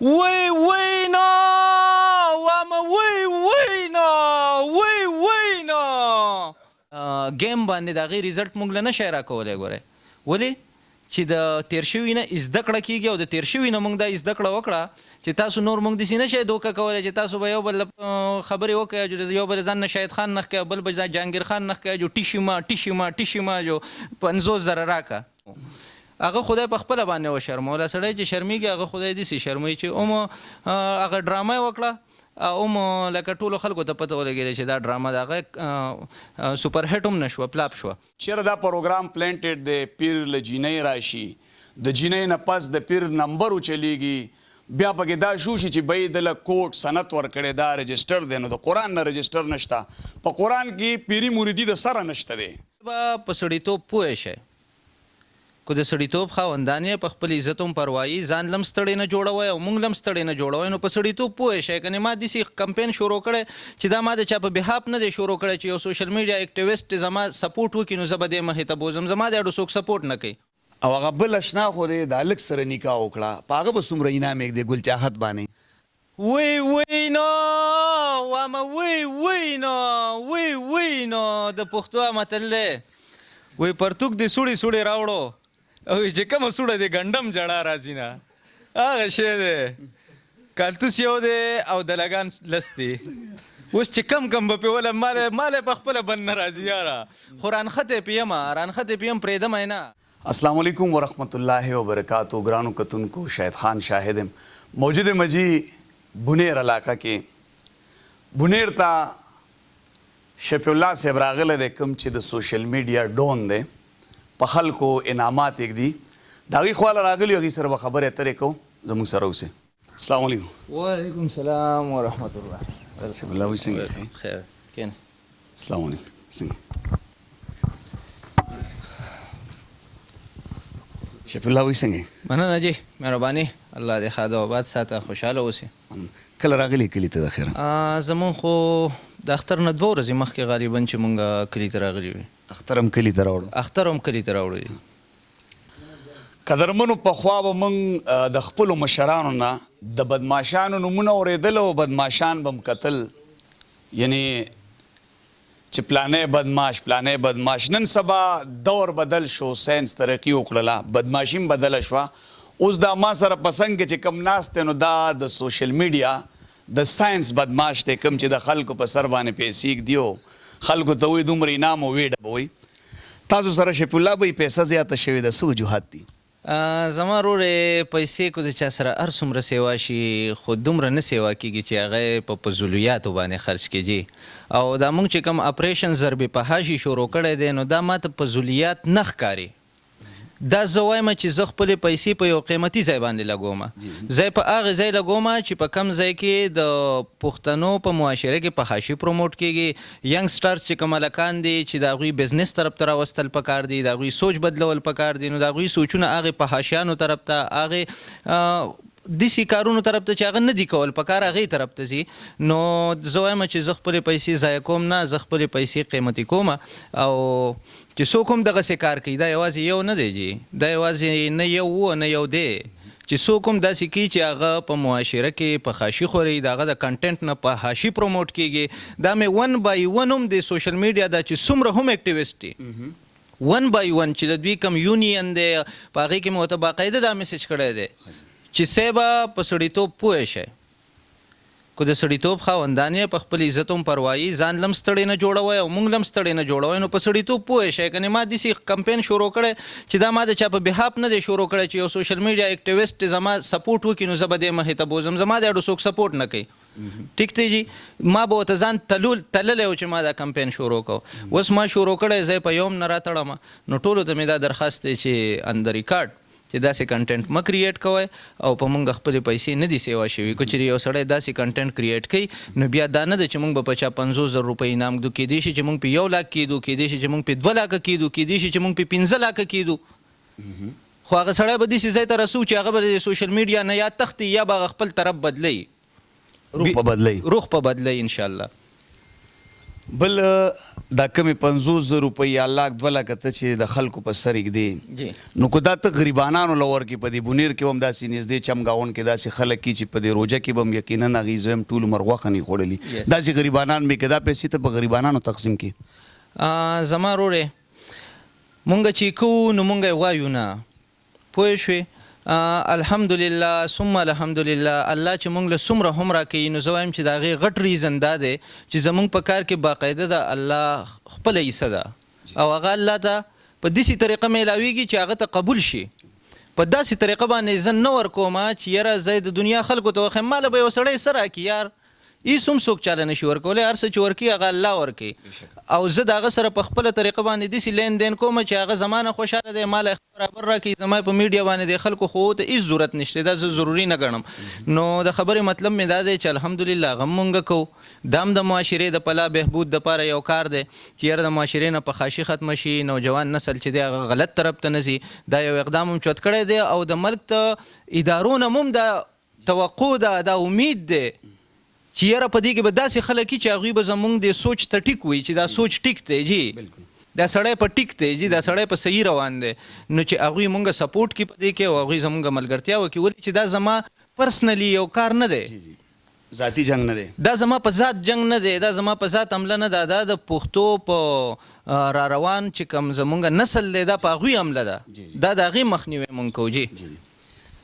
وینا وامه وینا گیم باندې د هغې ریزلټ موږ له نشی راکولی ګورئ ولې چې د تیر شوي نه زده کړه کېږي او د تیر شوي نه موږ دا زده کړه وکړه چې تاسو نور موږ داسې نشئ دوکه کولی چې تاسو به یو بل خبرې وکړئ یو بل ځان نه شاهد خان نښ کوئ بل به جهانګیر خان نښ کوئ جو ټیشي ما جو 50,000 راکه هغه خدای په خپله باندې وشرموله سړی چې شرمیږي هغه خدای داسې شرموي چې هغه ډرامه یې وکړه لکه ټولو خلکو ته پته ولګېده چې دا ډرامه د هغه سوپر هټ هم نه شوه پلاپ شوه چېرې دا پروګرام پلینټډ دی پیر له جینۍ راشي د جینۍ نه پس د پیر نمبر وچلیږي بیا پکې دا شو شي چې بی دله کوټ سند ورکړی دا رجسټر دی نو د قرآن نه رجسټر نشته په قرآن کې پیري مریدي د سره نشته دی په سړیتوب پوه شئ کو د سړیتوب خاوندان یې په خپل عزت هم پروایي ځان لم ستړی نه جوړوئ او موږ لم ستړی نه جوړوئ نو په سړیتوب پوه شئ کنې ما داسې کمپین شروع کړی چې دا ما د چا په بحاپ نه دی شروع کړی چې یو سوشل میډیا اکټیویسټ زما سپورټ وکړي نو زه به دې مخې ته بوځم زما د اډو څوک سپورټ نه کوي او هغه بل اشنا خو دی د هلک سره نکاح وکړه په هغه به څومره انعام یږدی ګل چاحت باندې وینا وامه وینا د پښتو متل دی وی پرتوک دې سوړې راوړو او چې کومه سوړه دی ګنډم جړه راځي نه هغه شی دی کالتوس یو دی او د لګان لس دی اوس چې کم به پیوله مالی په خپله بند نه راځي یاره خو رانخطې پیم پرېږدم نه السلام علیکم ورحمت الله وبرکاتہ ګرانو کتونکو شاهد خان شاهد موجود مجی بنیر علاقه کې بنیر ته شفیع الله صاحب راغلی دی کوم چې د سوشل میډیا ډون دی په خلکو انعامات یږدي د هغې خواله راغلي هغې سره به خبرې اترې کوو زموږ سره اوسئ السلام علیکم وعلیکم السلام ورحمت الله شفیع الله وایي څنګه خیر کینې السلام علیکم څنګه شفیع الله وایي څنګه مننه جی مهرباني الله دې ښاد او آباد ساته خوشحاله اوسې کله راغلی کلي ته د خیره زمونږ خو د اختر نه 2 ورځې مخکې غالبا چې مونږ کلي ته راغلي وي اختر هم کلي ته راوړو قدرمنو پخوا به موږ د خپلو مشرانو نه د بدماشانو نومونه اورېدل او بدماشان به م کتل یعنی چې پلانې بدماش نن سبا دور بدل شو ساینس ترقي وکړله بدماشي هم بدله شوه اوس دا ما سره په څنګ کې چې کم ناست دی نو دا د سوشل میډیا د ساینس بدماش دی کوم چې د خلکو په سر باندې پیسې ږدي او خلکو ته وایي دومره انعام او ویډه به وایي تاسو سره شفیع الله به پیسه زیاته شوې ده څه وجوهات دي زما ورورې پیسې کو د چا سره هر څومره سیوا شي خو دومره نه سیوا کېږي چې هغه په فضولیاتو باندې خرچ کېږي او دا موږ چې کوم اپریشن ضرب پهاشي شروع کړی دی نو دا ماته فضولیات نه ښکاري دا زه وایم چې زه خپلې پیسې په یو قیمتي ځای باندې لګوم ځای په هغې ځای لګوم چې په کم ځای کې د پښتنو په معاشره کې پخاشي پروموټ کېږي ینګسټرز چې کوم هلکان دي چې د هغوی بزنس طرف ته راوستل پکار دي د هغوی سوچ بدلول پکار دي نو د هغوی سوچونه هغې پخاشیانو طرف ته هغې داسې کارونو طرف ته چې هغه نه دي کول پکار هغې طرف ته ځي نو زه وایم چې زه خپلې پیسې ضایع کوم نه زه خپلې پیسې قیمتي کوم او چې څوک هم دغسې کار کوي دا یوازې یو نه دی جی دا یوازې نه یو و نه یو دی چې څوک هم داسې کوي چې هغه په معاشره کې پخاشي خوري د هغه د کنټنټ نه پخاشي پروموټ کېږي دا مې 1 by 1 هم د سوشل میډیا دا چې څومره هم اکټیویسټ دي 1 by 1 چې د دوی کم یونین دی په هغې کې مې ورته باقاعده دا میسج کړی دی چې صیبه په سړیتوب پوه شئ کو د سړیتوب خاوندان یې په خپل عزت هم پروایي ځان لم ستړی نه جوړوئ او موږ لم ستړی نه جوړوئ نو په سړیتوب پوه شئ کنې ما داسې کمپین شروع کړی چې دا ما د چا په بحاپ نه دی شروع کړی چې یو سوشل میډیا اکټیویسټ زما سپورټ وکړي نو زه به دې مخې ته بوځم زما د اډو څوک سپورټ نه کوي ټیک دی جی ما به ورته ځان تللی و چې ما دا کمپین شروع کو اوس ما شروع کړی زه په یوم نه راتړم نو ټولو ته مې دا درخواست دی چې ان د ریکارډ چې داسې کنټنټ مه کریټ کوئ او په موږ خپلې پیسې نه دي سیوا شوي که چېرې یو سړی داسې کنټنټ کریټ کوي نو بیا دا نه ده چې موږ به په چا 50,000 روپۍ انعام ږدو کیدای شي چې موږ په 1 لاک کیدو کیدای شي چې موږ په 2 لاکه کیدو کیدای شي چې موږ په 15 لاکه کیدو خو هغه سړی به داسې ځای ته رسو چې هغه به د سوشل میډیا نه یا تښتي یا به هغه خپل طرف بدلوي روح په بدلوي انشاءالله بل دا کمې 50,000 روپۍ یا لاک 2 لکه ته چې د خلکو په سر ایږدې نو که دا ته غریبانانو له ورکې په دې بونیر کې هم داسې نږدې چمګاون کې داسې خلک کې چې په دې روژه کې به هم یقینا هغوی زه هم ټول عمر غوښه نه خوړلي داسې غریبانان مې که دا پیسې ته په غریبانانو تقسیم کړي زما رورې مونږ چې کوو نو مونږ یې وایو نه پوه شوې الحمدلله ثم الحمدلله الله چې مونږ له څومره هم راکوي نو زه وایم چې د هغې غټ ریزن دا دی چې زمونږ په کار کې باقاعده د الله خپله حصه ده او هغه الله ته په داسې طریقه میلاویږي چې هغه ته قبول شي په داسې طریقه باندې زه نه ورکوم چې یاره زه د دنیا خلکو ته وښیم ماله به یو سړی څه راکړي یار هیڅ هم څوک چاله نشي ورکولی هر څه چې ورکوي هغه الله ورکوي او زه د هغه سره په خپله طریقه باندې داسې لین دین کوم چې هغه زما نه خوشحاله دی ماله برابر راکړي زما په میډیا باندې د خلکو خو ته هیڅ ضرورت نشته دا زه ضروري نه ګڼم نو د خبرې مطلب مې دا دی چې الحمدلله هغه مونږ کوو دا هم د معاشرې د پلا بهبود دپاره یو کار دی چې یاره د معاشرې نه په خاشي ختمه شي نوجوان نسل چې دی هغه غلط طرف ته نه ځي دا یو اقدام هم چوت کړی دی او د ملک ته ادارو نه هم دا توقع ده دا امید دی چې یاره په دې کې به داسې خلک چې هغوی به زمونږ د سوچ ته ټیک وي چې دا سوچ ټیک دی جی دا سړی په ټیک دی جی دا سړی په صحیح روان دی نو چې هغوی مونږ سپورټ کړي په دې کې او هغوی زمونږ ملګرتیا وکړي ولې چې دا زما پرسنلی یو کار نه دی ذاتي جنگ نه دی دا زما په ذات جنگ نه دی دا زما په ذات حمله نه ده دا د پښتو په را روان چې کوم زمونږ نسل دی دا په هغوی حمله ده دا د هغې مخنیوی مونږ کوو جی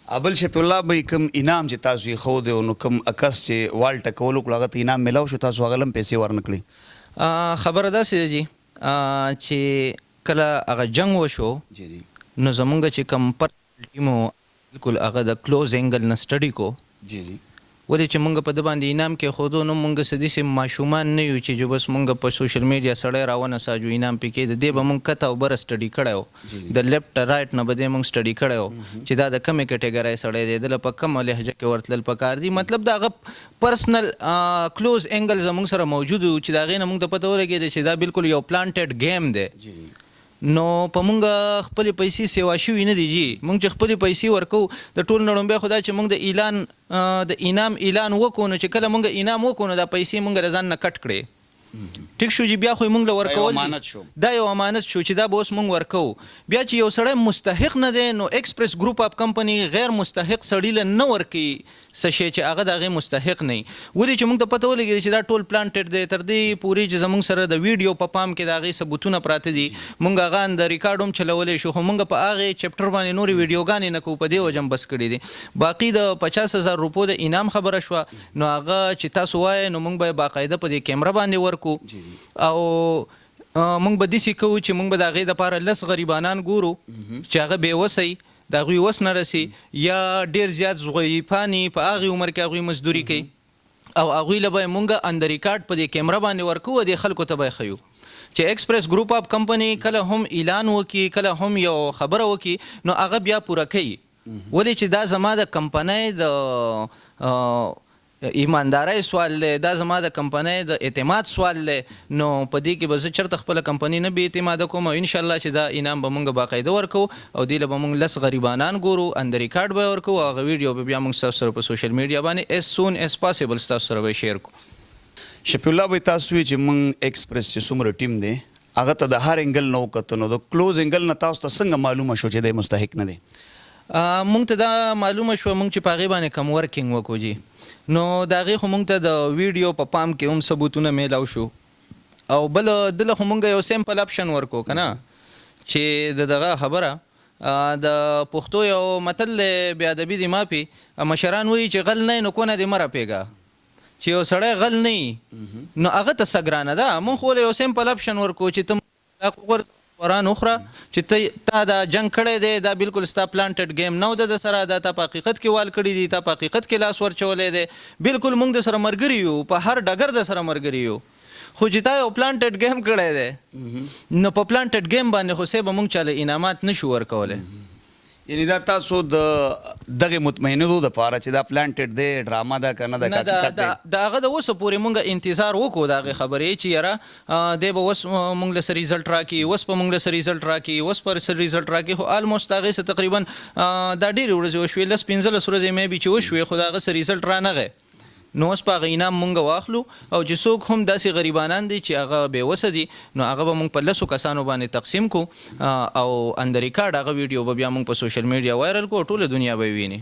ابل شفیع الله به کوم انعام چې تاسو یې ښودی نو کوم کس چې وال ټکول وکړو هغه ته انعام میلاو شو تاسو هغه له هم پیسې ورنه کړې خبره داسې ده جی چې کله هغه جنګ وشو نو زمونږ چې کوم ټیم و بلکل هغه د کلوز انګل نه سټډي کو ولې چې مونږ په ده باندې انعام کېښودو نو مونږ څه داسې ماشومان نه یو چې جو بس مونږ په سوشل میډیا سړی راونساجو انعام پې کېده دې به مونږ کته او بره سټډي کړی و د لیفټ رایټ نه به دې مونږ سټډي کړی و چې دا د کمې کټګرۍ سړی دی دله په کومه لهجه کې ورتلل پکار دي مطلب د هغه پرسنل کلوز انګل زمونږ سره موجود و چې د هغې نه مونږ ته پته ولګېده چې دا بلکل یو پلانټډ گیم دی نو په مونږ خپلې پیسې سیوا شوي نه دي جی مونږ چې خپلې پیسې ورکوو د ټول نه لومبی خو دا چې مونږ د اعلان د انعام اعلان وکړو نو چې کله مونږ انعام وکړو نو دا پیسې مونږ له ځان نه کټ کړې ټیک شو جی بیا خو مونږ له ورکول دا یو امانت شو چې دا به اوس مونږ ورکوو بیا چې یو سړی مستحق نه دی نو ایکسپریس ګروپ اف کمپنی غیر مستحق سړي له نه ورکوي څه شی چې هغه د هغې مستحق نه وي ولې چې مونږ ته پته ولګېږي چې دا ټول پلانټډ دی تر دې پورې چې زمونږ سره د ویډیو په پام کې د هغې ثبوتونه پراته دي مونږ هغه د ریکارډ هم چلولی شو خو مونږ په هغې چپټر باندې نورې ویډیوګانې نه کوو په دې وجه هم بس کړي دي باقي د 50,000 روپو د انعام خبره شوه نو هغه چې تاسو وایئ نو مونږ به باقاعده په دې کیمره باندې ورکو او مونږ به داسې کوو چې مونږ به د هغې دپاره 10 غریبانان ګورو چې هغه بېوسی د هغوی وس نه رسي یا ډېر زیات ضعیفان په هغې عمر کې هغوی مزدوري کوي او هغوی له به یې مونږ اند ریکارډ په دې کیمره باندې ورکوو او دې خلکو ته به یې ښیو چې ایکسپریس ګروپ اف کمپنی کله هم اعلان وکړي کله هم یو خبره وکړي نو هغه بیا پوره کوي ولې چې دا زما د کمپنۍ د ایماندارۍ سوال دی دا زما د کمپنۍ د اعتماد سوال دی نو په دې کې به زه چېرته خپله کمپنۍ نه بې اعتماده کوم او انشاءالله چې دا انعام به مونږ باقاعده ورکوو او دې له به مونږ 10 غریبانان ګورو اند ریکارډ به یې ورکوو او هغه ویډیو به بیا مونږ ستاسو سره په سوشل میډیا باندې as soon as possible ستاسو سره به یې شیر کړو شفیع الله به تاسو وی چې مونږ ایکسپریس چې څومره ټیم دی هغه ته د هر انګل نه وکتو نو د کلوز انګل نه تاسو ته څنګه معلومه شو چې دی مستحق نه دی مونږ ته دا معلومه شوه مونږ چې په هغې باندې کم ورکینګ وکړو جی نو د هغې خو مونږ ته د ویډیو په پام کې هم ثبوتونه میلاو شو او بل دله خو مونږ یو سیمپل اپشن ورکو که نه چې د دغه خبره د پښتو یو متل بې ادبي دې مافي مشران وایي چې غل نه نو کونه دې مه راپېږه چې یو سړی غل نه نو هغه ته څه ګرانه ده مونږ خو یو سیمپل اپشن ورکو چې ته قرآن اخرى چې تا دا جنگ کړی دی دا بالکل ستا پلانټډ گیم نه و د سره دا تا په حقیقت کې وال کړي دي تا په حقیقت کې لاس ورچولی دی بالکل موږ د سره ملګري یو په هر ډګر د سره ملګري یو خو چې تا یو پلانټډ گیم کړی دی نو په پلانټډ گیم باندې خو به موږ چاله انعامات نشو ورکولی یعنی دا تاسو د دغه مطمئنېدو دپاره چې دا پلانټډ دی ډراما ده که نه ده حقیقت دی د هغه د اوسه پورې مونږ انتظار وکړو د هغې خبرې چې یاره دی به اوس مونږ له څه ریزلټ راکړي اوس به مونږ له څه ریزلټ راکړي اوس به څه ریزلټ راکړي خو آلموسټ هغې څه تقریبا دا ډېرې ورځې وشوې 10-15 ورځې مې بي چې وشوې خو د هغه څه ریزلټ رانغی نو اوس په هغه انعام مونږ واخلو او چې څوک هم داسې غریبانان دي چې هغه بېوسه دي نو هغه به مونږ په لسو کسانو باندې تقسیم کو او اندر ریکارډ هغه ویډیو به بیا مونږ په سوشل میډیا وایرل کو ټوله دنیا به ویني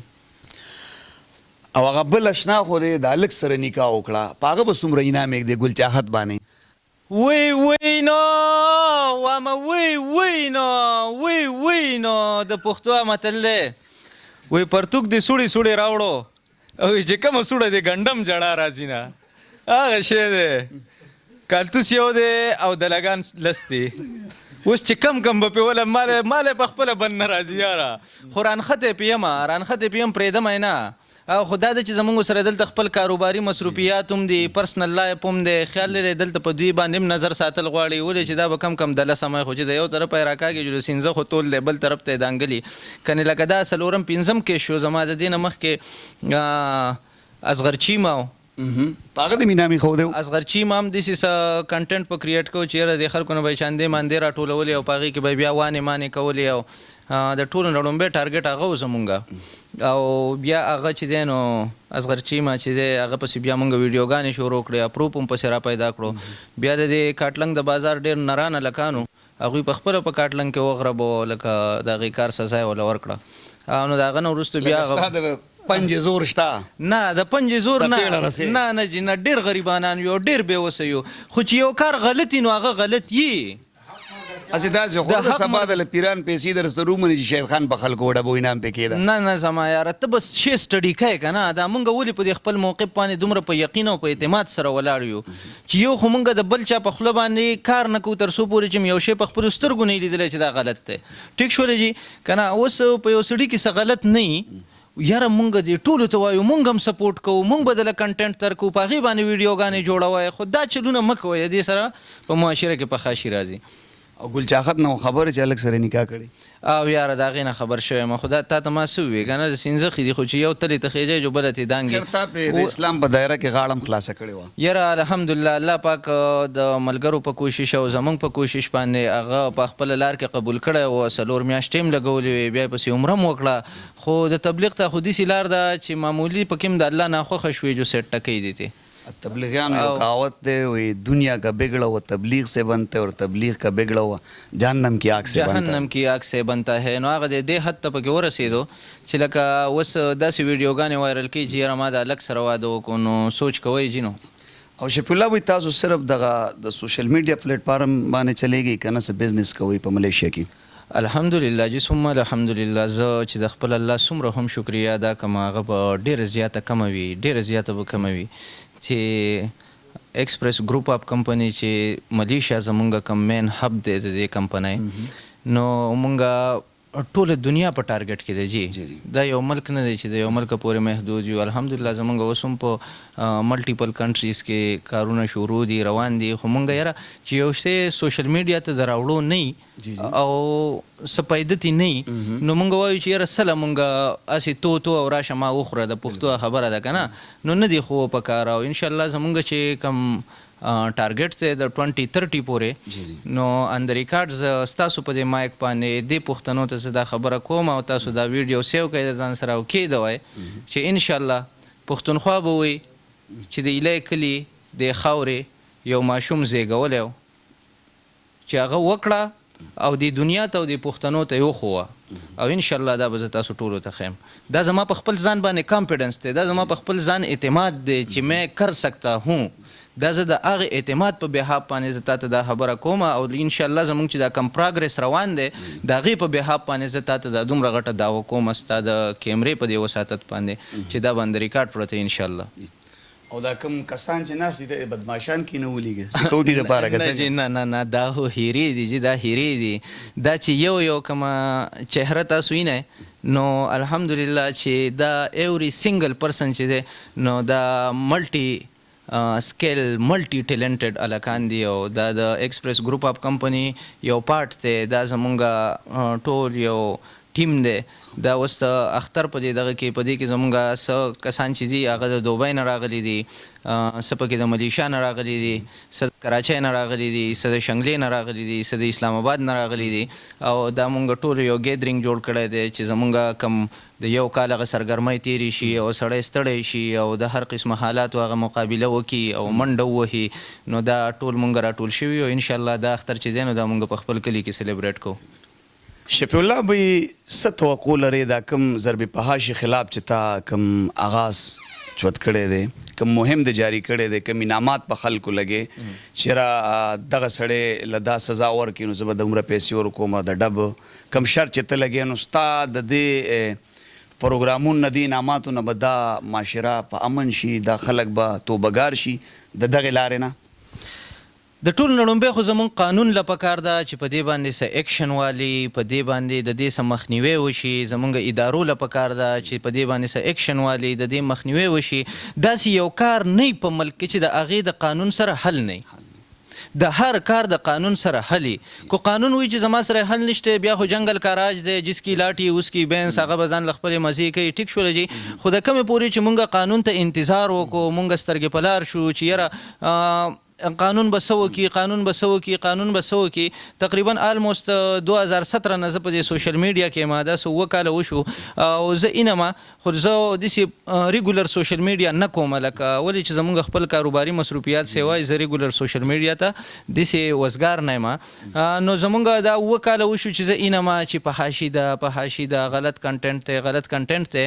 او هغه بل اشنا خو دې د هلک سره نکاح وکړه په هغه به څومره انعام یې د ګل چاحت باندې وی نو واما وی نو د پښتو متل دی وی پرتوک دې سوړي راوړو او چې کومه سوړه دې ګنډم جړه راځي نه هغه شی دی کالتوس یو دی او د لګان لستی اوس چې کم به پیوله مال په خپله بند نه راځي یاره خو رانخطې پیم پرېږدم نه او خو دا ده چې زمونږ سره دلته خپل کاروباري مصروفیات هم دي پرسنل لایف هم دی خیال لري دلته په دوی باندې هم نظر ساتل غواړي ولې چې دا به کم دله سمی خو چې د یو طرفه یې راکاږي چې د سینځه خو تول دی بل طرف ته یې دانګلي کنې لکه دا څلورم پنځم کې شو زما د دې نه مخکې اصغر چیما و په هغه د مینامي ښودی و اصغر چیما هم داسې کنټنټ په کریټ کوو چې یاره د خلکو نه به یې چاندې ماندې راټولولې او په هغې کې به بیا وانې کولې او د ټولو نه لومبی ټارګټ هغه و زمونږ او بیا هغه چې دی نو اصغر چیما چې دی هغه پسې بیا مونږ ویډیوګانې شروع کړې اپروپ هم پسې را پیدا کړو بیا د دې کاټلنګ د بازار ډېر نرانه لکانو هغوی په خپله په کاټلنګ کې وغربو لکه د هغې کار سزا یې وله ورکړه نو د هغه نه وروستو بیا پنجې زور شته نه د پنجې زور نه جي نه ډېر غریبانان یو ډېر بېوسه یو خو چې یو کار غلط نو هغه غلط یي اسې داسې خو د سبا د پیران پیسې در سره ومني چې شهید خان په خلکو وډبو انعام پې کېده نه زما یاره ته بس شی سټډي کوې که نه دا مونږ ولې په دې خپل موقف باندې دومره په یقین او په اعتماد سره ولاړ یو چې یو خو مونږ د بل چا په خوله باندې کار نه کوو تر څو پورې چې یو شی په خپلو سترګو نه یې لیدلی چې دا غلط دی ټیک شولی جي که نه اوس په یو سړي کې څه غلط نه وي یاره مونږ دې ټولو ته وایو مونږ هم سپورټ کوو مونږ به دله کنټنټ تر کوو په هغې باندې ویډیوګانې جوړوئ خو دا چلونه مه کوئ دې سره په معاشره کې په خاشي راځي او ګل چاحت نه خبره چې هلک سره نکاح کړې او یاره د هغې نه خبر شوی یم خو دا تا ته ما څه وویې که نه د سینځخې دي خو چې یو تلې ته خېجی جو بله تې دانګې خیر تا پې د اسلام په دایره کې غاړه هم خلاصه کړې وه یاره الحمدلله الله پاک د ملګرو په کوشش او زمونږ په کوشش باندې هغه په خپله لار کې قبول کړی و 4 میاشتې هم لګولې وې بیا یې پسې عمره هم وکړه خو د تبلیغ ته خو داسې لار ده چې معمولي پکې هم د الله ناخوښه شوې جو سیټ ټکۍ دي ته تبلیغیان یو کہاوت ہے وہی دنیا کا بگڑا ہوا تبلیغ سے بنتا ہے اور تبلیغ کا بگڑا ہوا جہنم کی آگ سے بنتا ہے جهنم کی آگ سے بنتا ہے نو هغه د دې حد ته پکې ورسېدو چې لکه اوس داسې ویډیوګانې وایرل کړي چې یاره ما د هلک سره واده وکړو نو سوچ کوئ جي نو او شفیع الله وایي تاسو صرف دغه د سوشل میډیا پلیټ فارم باندې چلیږئ که نه څه بزنس کوئ په ملیشیا کې الحمدلله جی ثم الحمدلله زه چې د خپل الله څومره هم شکریا ادا کړم هغه به ډېره زیاته کمه وي ډېره زیاته به کمه وي چې ایکسپریس ګروپ اپ کمپنی چې ملیشیا زمونږ کم مین هب دی د دې کمپنۍ نو مونږ ټوله دنیا په ټارګټ کې دی جی دا یو ملک نه دی چې د یو ملک پورې محدود یو الحمدلله زمونږ اوس هم په ملټیپل کنټریز کې کارونه شروع دي روان دي خو مونږ یاره چې یو شی سوشل میډیا ته د راوړو نه او څه پیدتي نه نو مونږ وایو چې یاره سله مونږ هسې تو او راشه ما وخوره د پښتو خبره ده که نه نو نه دي خو په کار او انشاءالله زمونږ چې کم ټارګټ دی د 2030 پورې نو اندر ریکارډ زه ستاسو په دې مایک باندې دې پښتنو ته زه دا خبره کوم او تاسو دا ویډیو سیو کړئ د ځان سره او کېدوئ چې انشاءالله پښتونخوا به وي چې د ایلی کلي د خاورې یو ماشوم زیږولی و چې هغه وکړه او د دنیا ته او د پښتنو ته یې وښوه او انشاءالله دا به زه تاسو ټولو ته ښیم دا زما په خپل ځان باندې کانفیډنس دی دا زما په خپل ځان اعتماد دی چې میں کر سکتا ہوں دا زه د هغې اعتماد په بحاب باندې زه تاته دا خبره کوم او انشاءالله زموږ چې دا کم پراګرس روان دی د هغې په بحاب باندې زه تاته دا دومره غټه دعوه کوم ستا د کیمرې په دې وساتت باندې چې دا باندې ریکارډ پروت دی انشاءالله او دا کوم کسان چې ناست دي د بدماشان کې نه ولیږي سکیورټي لپاره که څنګه نه دا خو هیرې دي جی دا هیرې دي دا چې یو کومه چهره تاسو وینئ نو الحمدلله چې دا ایوری سنګل پرسن چې دی نو دا ملټي سکیل ملټي ټیلنټډ الکان دی او دا د ایکسپریس ګروپ اپ کمپنی یو پارټ دی دا زمونږ ټول یو ټیم دی دا اوس د اختر په دې دغه کې په دې کې زمونږ څه کسان چې دي هغه د دوبۍ نه راغلي دي، څه پکې د ملیشیا نه راغلي دي، څه د کراچۍ نه راغلي دي، څه د شنګلې نه راغلي دي، څه د اسلام آباد نه راغلي دي. او دا مونږ ټول یو ګیدرینګ جوړ کړی دی چې زمونږ کم د یو کال هغه سرګرمۍ تېرې شي او سړی ستړی شي او د هر قسمه حالاتو هغه مقابله وکړي او منډه ووهي. نو دا ټول مونږ راټول شوي او انشاءالله دا اختر چې دی نو دا مونږ په خپل کلي کې سلیبریټ کوو. شفیع الله بھائی څه توقع لري دا کم ضرب فحاشي خلاف چې تا کم آغاز چوت کړی دی، کم مهم دی جاری کړی دی، کم انعامات په خلکو لګې چې را دغه سړی له دا سزا ورکړي نو زه به دومره پیسې ورکوم د ډب کم شرط چې ته لګې نو ستا د دې پروګرامونو نه دې انعاماتو نه به دا معاشره په امن شي، دا خلک به توبهګار شي د دغې لارې نه؟ د ټول نړومبی خو زمونږ قانون له پکار ده چې په دې باندې څه ایکشن والي، په دې باندې د دې څه مخنیوی وشي. زمونږ ادارو له پکار ده چې په دې باندې څه ایکشن والي، د دې مخنیوی وشي. داسې یو کار نه په ملک کې چې د هغې د قانون سره حل نه، د هر کار د قانون سره حلي. کو قانون وي چې زما سره حل نشته بیا خو جنگل کا راج دی، جس کی لاټي اس کی بینس، هغه به ځان له خپلې مزې کوي. ټیک شوله جي، خو د کمې پورې چې مونږ قانون ته انتظار وکړو، مونږ سترګې په لار شو چې یاره قانون به څه وکړي، قانون به څه وکړي، قانون به څه وکړي. تقریبا آلموست 2017 نه زه په دې سوشل میډیا کې ما داسې 2 کاله وشو او زه اینما خو زه داسې ریګولر سوشل میډیا نه کوم، لکه ولې چې زمونږ خپل کاروباري مصروفیات سیوای زه ریګولر سوشل میډیا ته داسې وزګار نه یم. نو زمونږ دا 2 کاله وشو چې زه اینما چې په حاشي د غلط کنټنټ ته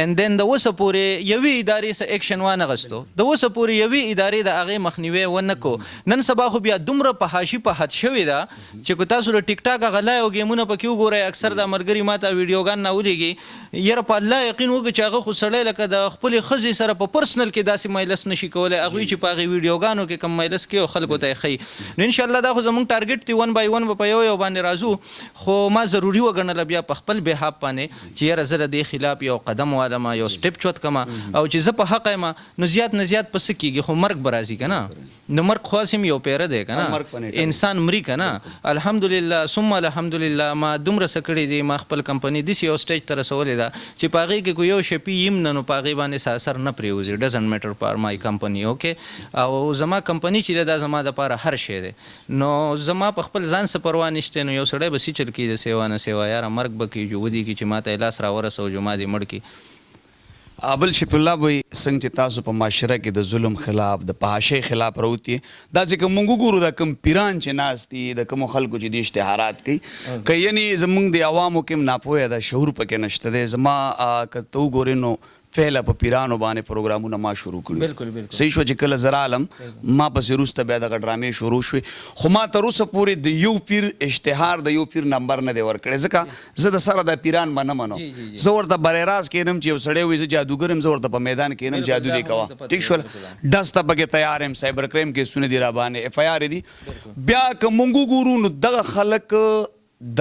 اند دین د اوسه پورې یوې ادارې څه ایکشن وانه غستو، د اوسه پورې یوې ادارې د هغې مخنیوی ونه کو. نن سبا خو بیا دومره په حاشي په حد شوې ده چې کو تاسو د ټیک ټاک هغه لایو ګیمونه پکې وګورئ، اکثر د ملګري ماته ویډیوګان راولېږي. یاره په الله یقین وکړه چې هغه خو سړی لکه د خپلې ښځې سره په پرسنل کې داسې مایلس نشي کولی، هغوی چې په هغې ویډیوګانو کې کم مایلس کوي او خلکو ته یې ښیي. نو انشاءالله دا خو زموږ ټارګټ دی، 1 by 1 به په یو باندې راځو. خو ما ضروري وګڼله بیا په خپل بحاف باندې چې یاره زه د دې خلاف یو قدم والم، یو سټپ چوت کما او چې زه په حق یم نو زیات نه زیات په څه کېږي، خو مرګ به راځي که نه. نو مرګ خاص هم یو پیره دی که نه، انسان مري که نه. الحمدلله ثم الحمدلله ما دومره څه کړي دي، ما خپل کمپنۍ داسې یو سټیج ته رسولې ده چې په هغې کې کو یو شپي یم نه نو په هغې باندې څه اثر نه پرېوځي. ډزنټ میټر فار مای کمپنۍ. اوکې، او زما کمپنۍ چې ده دا زما دپاره هر شی دی. نو زما په خپل ځان څه پروا نشته. نو یو سړی به سیچل کړي د سیوا نه سیوا، یاره مرګ به کېږي ودې کړي چې ما ته یې لاس راورسو جو ما دې مړ کړي. بل شفیع الله بھائی څنګه چې تاسو په معاشره کې د ظلم خلاف د فحاشۍ خلاف راوتی دا چې موږ وګورو د کم پیران چې ناست دي، د کوم خلکو چې د اشتهارات کوي که یعنی زمونږ د عوامو کې ناپوهه ده، شعور پکې نشته دی. زما که ته وګورې نو فعلا په پیرانو باندې پروګرامونه ما شروع کړي. بالکل صحیح شو چې کله زه رالم ما پسې وروسته بیا دغه ډرامې شروع شوې، خو ما تر اوسه پورې د یو پیر اشتهار د یو پیر نمبر نه دی ورکړی، ځکه زه د سره د پیران به نه منم. زه ورته بری راز کینم چې یو سړی وایي زه جادوګر یم، زه ورته په میدان کې ینم جادو دی کوه. ټیک شول، ډز ته پکې تیار یم، سایبر کریم کیسونه دي را باندې اف آی آر دي. بیا که مونږ وګورو نو دغه خلک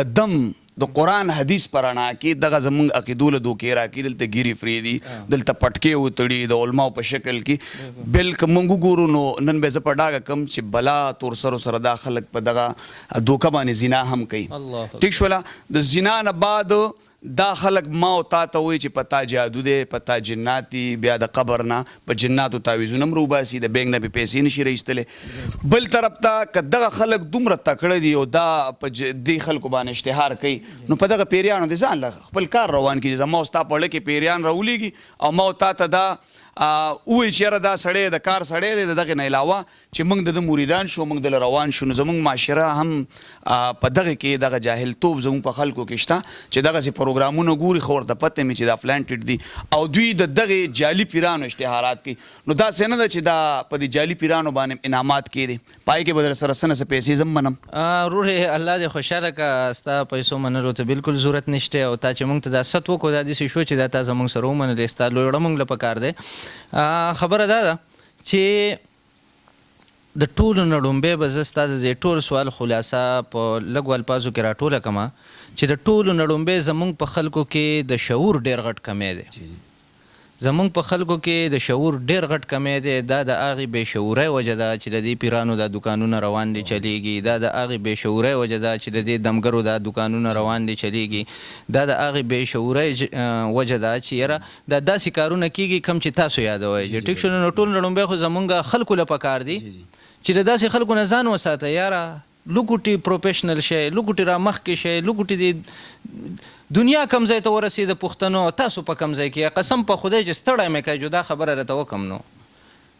د دم د قرآن حدیث پرانا کې دغه زمونږ عقیدو له دوکې راکړي، دلته ګیري فرېدي، دلته پټکې وتړي د علماو په شکل کې. بل که مونږ وګورو نو نن به زه په ډاګه کم چې بلا تور سره دا خلک په دغه دوکه باندې زنا هم کوي. ټیک شوله، د زنا نه بعد دا خلک ما او تا ته وایي چې پتا جادو دی، پتا جنات دي، بیا د قبر نه په جناتو تعویذونه هم روباسي، د بینک نه به پیسې نشي راایستلی. بل طرف ته که دغه خلک دومره تکړه دي او دا په دې خلکو باندې اشتهار کوي نو په دغه پیریانو د ځان له خپل کار روان کړي. زما او ستا په اړه کې پیریان راولېږي او ما او تا ته دا وایي چې یاره دا سړی د کار سړی دی، د دغې نه علاوه چې موږ د ده مریدان شو، موږ دله روان شو. نو زموږ معاشره هم په دغه کې دغه جاهلتوب زموږ په خلکو کې شته چې دغسې پروګرامونه ګوري، خو ورته پته مې چې دا پلانټډ دي او دوی د دغې جعلي پیرانو اشتهارات کوي. نو داسې نه ده چې دا په دې جعلي پیرانو باندې انعامات کېدي، پای کې به در سره څه نه څه پیسې زه هم منم. رورې الله دې خوشحاله که ستا پیسو منلو ته بالکل ضرورت نشته او تا چې موږ ته دا ست وکړو دا داسې شو چې دا تا زموږ سره ومنلې، ستا لویړه موږ له پکار دی. خبره دا ده چې د ټولو نه ډومبی به زه ستا د دې ټول سوال خلاصه په لږو الفاظو کې راټوله کړمه چې د ټولو نه ډومبی زموږ په خلکو کې د شعور ډېر غټ کمی دی. زمونږ په خلکو کې د شعور ډیر غټ کمی دی. دا د هغې بې شعورۍ وجه ده چې د دې پیرانو دا دوکانونه روان دي چلیږي. دا د هغې بې شعورۍ وجه ده چې د دې دمګرو دا دوکانونه روان دي چلیږي. دا د هغې بې شعورۍ وجه ده چې یاره دا داسې کارونه کیږي کوم چې تاسو یادوئ. چې ټیک شو نو ټول لومبی خو زمونږ خلکو له پکار دي چې د داسې خلکو نه ځان وساته. یاره لوکوټي پروفیشنل شئ، لوکوټي را مخکې شئ، لوکوټي د دنیا کم ځای ته ورسېده پښتنو، تاسو په کم ځای کې قسم په خدای چې ستړی مې کوي جدا خبره راته وکم نو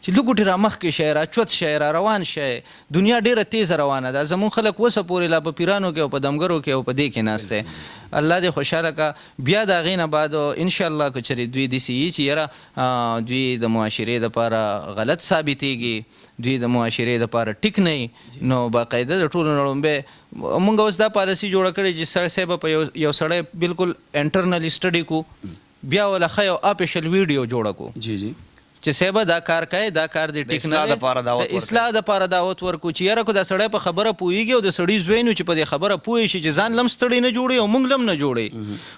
چې لوکوټي را مخکې شئ، را چوت شئ، را روان شئ. دنیا ډیره تیزه روانه ده. زمونږ خلک وسه پورې لا په پیرانو کې او په دمګرو کې او په دې کې ناست دی. الله دې خوشحاله کا. بیا د هغې نه بعد انشاءالله که چېرې دوی داسې وي چې یاره دوی د معاشرې دپاره غلط ثابتېږي، دوی د معاشرې دپاره ټیک نه وي، نو باقاعده د ټولو نه لومبی مونږ اوس دا پالیسي جوړه کړې چې سړی به په یو سړی بالکل انټرنل سټډي کو، بیا ولا ښه یو اپیشل ویډیو جوړه کو جی جی چې صاحبه دا کار کوي، دا کار دی ټیک نه دی، د اصلاح دپاره دعوت ورکو چې یاره کو دا سړی په خبره پوهېږي او د سړي زوی نو چې په دې خبره پوه شي چې ځان لم ستړی نه جوړوي او موږ لم نه جوړوي.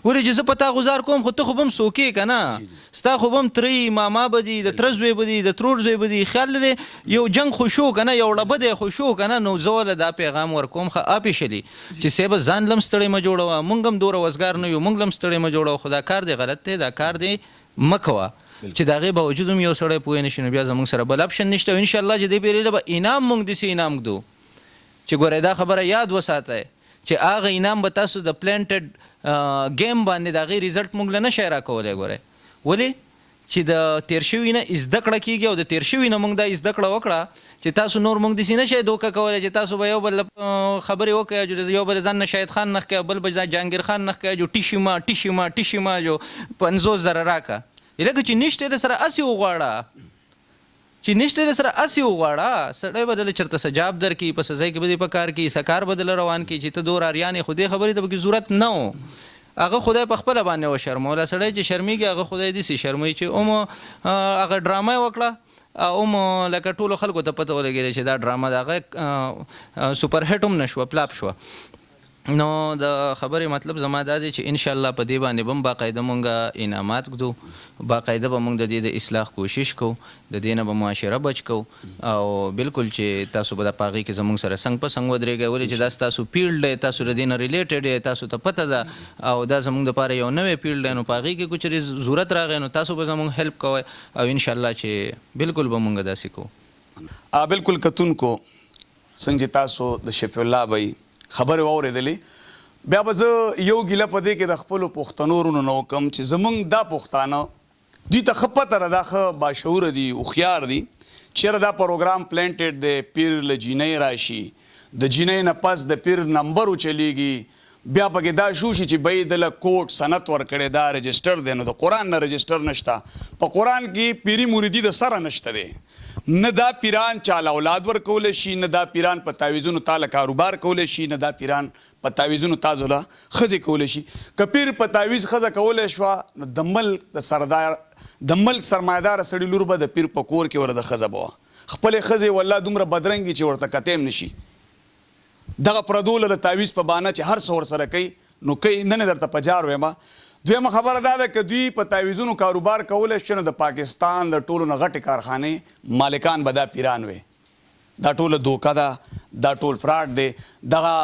ولې چې زه په تا غزار کوم خو ته خو به هم څوکې که نه، ستا خو به هم ترې ماما به دي، د تره زوی به دي، د ترور زوی به دي. خیال لرې یو جنګ خو شو که نه، یو ړبه دی خو شو که نه، نو زه وله دا پیغام ورکوم ښه اپیشلي چې صاحبه ځان لم ستړی مه جوړوه، موږ هم دومره وزګار نه یو، موږ لم ستړی مه جوړوه، خو دا کار دی غلط دی، دا کار دی مه کوه. چې د هغې باوجود هم یو سړی پوه نه شي نو بیا زموږ سره بل اپشن نشته. او انشاءالله چې دې پیرې له به انعام موږ داسې انعام ږدو چې ګورئ دا خبره یاد وساتئ چې هغه انعام به تاسو د پلانټډ ګیم باندې د هغې ریزلټ موږ له نشئ راکولی. ګورئ ولې چې د تیر شوي نه زده کړه کېږي او د تیر شوي نه موږ دا زده کړه وکړه چې تاسو نور موږ داسې نشئ دوکه کولی چې تاسو به یو بل خبرې وکړئ، یو بل ځان نه شاهد خان نښ کوئ، بل به جهانګیر خان نښ کوئ، جو ټیشي ما ټیشي ما ټیشي ما جو 50,000 راکه. لکه چې نشته د سره اسې وغواړه، چې نشته د سره اسې وغواړه، سړی به دله چېرته سجاب درکړي، په سزای کې به دې په کار کړي، سکار به دله روان کړي چې ته دور اریان یې. خو دې خبرې ته پکې ضرورت نه و. هغه خدای په خپله باندې وشرموله. سړی چې شرمېږي هغه خدای داسې شرموي چې هغه ډرامه یې وکړه او لکه ټولو خلکو ته پته ولګېده چې دا ډرامه د هغه سوپر هټ هم نه شوه، فلاپ شوه. نو د خبرې مطلب زما دا دی چې انشاءالله په دې باندې به هم باقاعده مونږ انعامات ږدو، باقاعده به مونږ د دې د اصلاح کوشش کوو، د دې نه به معاشره بچ کوو او بالکل چې تاسو به د په هغې کې زموږ سره څنګ په څنګ ودرېږئ. ولې چې دا ستاسو فیلډ دی، تاسو د دې نه ریلیټډ یې، تاسو ته پته ده او دا زموږ دپاره یو نوی فیلډ دی. نو په هغې کې که چېرې ضرورت راغی نو تاسو به زموږ هیلپ کوئ او انشاءالله چې بالکل به مونږ داسې کوو. بالکل کتونکو څنګه چې تاسو د شفیع الله بھائی خبرې واورېدلې، بیا به زه یو ګیله په دې کې د خپلو پښتنو ورونو نه وکړم چې زمونږ دا پښتانه دوی ته ښه پته ده، دا ښه باشعوره دي، هوښیار دي. چېرې دا پروګرام پلانټډ دی، پیر له جینۍ راشي، د جینۍ نه پس د پیر نمبر وچلیږي، بیا پکې دا شو شي چې بی دله کوټ سند ورکړی، دا رجسټر دی. نو د قرآن نه رجسټر نشته، په قرآن کې پیری مریدي د سره نشته دی. نه دا پیران چاله اولاد ورکولی شي، نه دا پیران په تعویزونو تاله کاروبار کولی شي، نه دا پیران په تعویزونو تاسو له ښځې کولی شي. که پیر په تعویز ښځه کولی شوه نو د ملک سرمایهداره سړي لور به د پیر په کور کې ور د ښځه به وه. خپلې ښځې والله دومره بدرنګي چې ورته کتی هم نشي. دغه پردوله د تعویز په بهانه چې هر څه ورسره کوي نو کوي. نن یې درته په جار ویمه. دویمه خبره دا ده که دوی په تعویزونو کاروبار کولی شي نو د پاکستان د ټولو نه غټې کارخانې مالکان به دا پیران وي. دا ټوله دوکه ده، دا ټول فراډ دی. دغه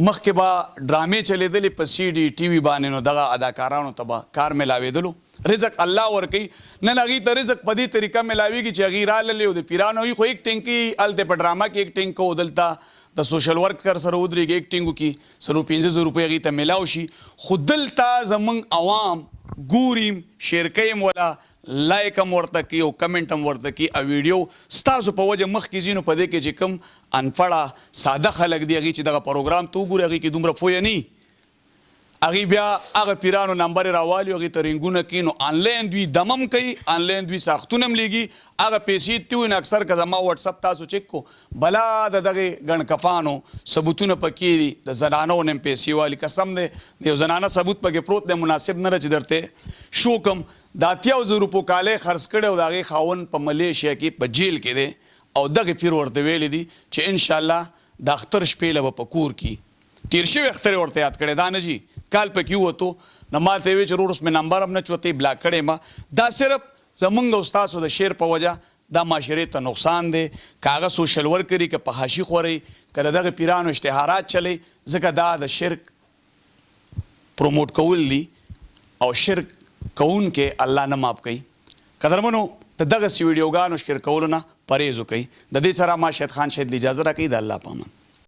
مخکې به ډرامې چلیدلې په سی ډي ټي وي باندې، نو دغه اداکارانو ته به کار میلاوېدلو. رزق الله ورکوي، نن هغې ته رزق په دې طریقه میلاوېږي چې هغې راللې او د پیرانو وي خو ایکټینګ کوي، هلته په ډرامه کې ایکټینګ کوو، دلته د سوشل ورکر سره ودرېږي ایکټینګ وکړي، 150 روپۍ هغې ته میلاو شي. خو دلته زموږ عوام ګوریم، شیر کوي ولا لایک هم ورته کوي او کمنټ هم ورته کوي او ویډیو ستاسو په وجه مخکې ځي نو په دې کې چې کوم انپړه ساده خلک دي هغې چې دغه پروګرام ته وګوري هغې کې دومره پوهه نه وي، هغې بیا هغه پیرانو نمبر یې راوالي هغې ته رنګونه کوي. نو آنلاین دوی دمم کوي، آنلاین دوی ساختونه هم لیږي، هغه پیسې تی وي نو اکثر که زما وټسپ تاسو چیک کو بلا د دغې ګڼکفانو ثبوتونه پکې دي، د زنانو نه هم پیسې والي. قسم دی د یو زنانه ثبوت پکې پروت دی، مناسب نه ده چې درته شو کم. د 80,000 روپو کالی خرڅ کړی او د هغې خاوند په ملیشیا کې په جیل کې دی او دغې پیر ورته ویلی دي چې انشاءالله د اختر شپې له به په کور کې تیر شوی اختر ورته یاد کړی دا نه جی کال پکې وته نو ما ته وی چې روس مې نمبر هم نه چوتې بلاک کړی ما دا صرف زمونږ استادو د شعر په وجه دا معاشرې ته نقصان دی کاغه سوشل ورکري که په حاشي خوري که دغه پیرانو اشتهارات چلی ځکه دا د شرک پروموټ کول دي او شرک کون کې الله نه ماف کوي قدرمنو دغه سی ویډیوګانو شیر کولو نه پرهیز وکړئ د دې سره ما شهید خان شهید اجازه راکړي د الله پامان